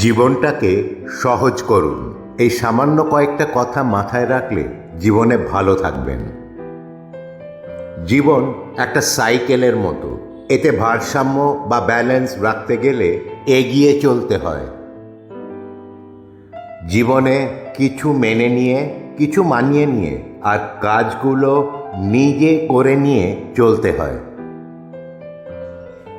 জীবনটাকে সহজ করুন। এই সামান্য কয়েকটা কথা মাথায় রাখলে জীবনে ভালো থাকবেন। জীবন একটা সাইকেলের মতো, এতে ভারসাম্য বা ব্যালেন্স রাখতে গেলে এগিয়ে চলতে হয়। জীবনে কিছু মেনে নিয়ে, কিছু মানিয়ে নিয়ে, আর কাজগুলো নিজে করে নিয়ে চলতে হয়।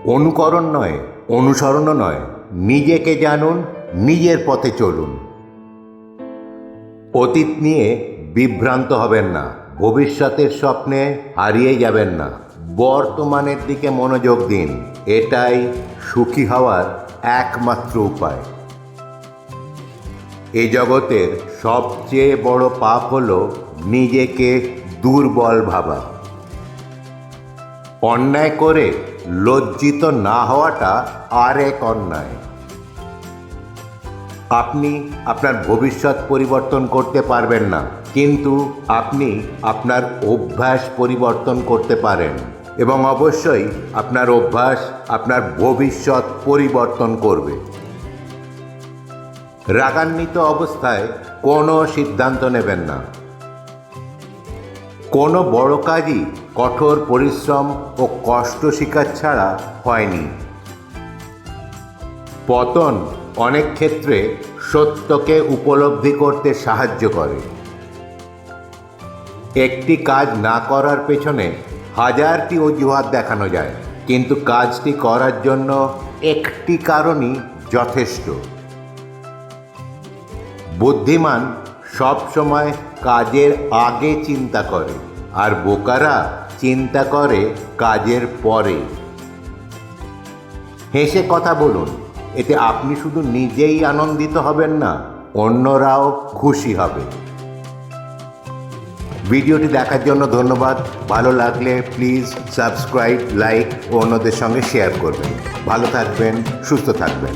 অনুকরণ নয়, অনুসরণও নয়, নিজেকে জানুন, নিজের পথে চলুন। অতীত নিয়ে বিভ্রান্ত হবেন না, ভবিষ্যতের স্বপ্নে হারিয়ে যাবেন না, বর্তমানের দিকে মনোযোগ দিন। এটাই সুখী হওয়ার একমাত্র উপায়। এই জগতের সবচেয়ে বড় পাপ হলো নিজেকে দুর্বল ভাবা। অন্যায় করে লজ্জিত না হওয়াটা আরেক অন্যায়। আপনি আপনার ভবিষ্যৎ পরিবর্তন করতে পারবেন না, কিন্তু আপনি আপনার অভ্যাস পরিবর্তন করতে পারেন, এবং অবশ্যই আপনার অভ্যাস আপনার ভবিষ্যৎ পরিবর্তন করবে। রাগান্বিত অবস্থায় কোনো সিদ্ধান্ত নেবেন না। কোনো বড় কাজই কঠোর পরিশ্রম ও কষ্ট স্বীকার ছাড়া হয়নি। পতন অনেক ক্ষেত্রে সত্যকে উপলব্ধি করতে সাহায্য করে। একটি কাজ না করার পেছনে হাজারটি অজুহাত দেখানো যায়, কিন্তু কাজটি করার জন্য একটি কারণই যথেষ্ট। বুদ্ধিমান সবসময় কাজের আগে চিন্তা করে, আর বোকারা চিন্তা করে কাজের পরে। হেসে কথা বলুন, এতে আপনি শুধু নিজেই আনন্দিত হবেন না, অন্যরাও খুশি হবে। ভিডিওটি দেখার জন্য ধন্যবাদ। ভালো লাগলে প্লিজ সাবস্ক্রাইব, লাইক ও অন্যদের সঙ্গে শেয়ার করবেন। ভালো থাকবেন, সুস্থ থাকবেন।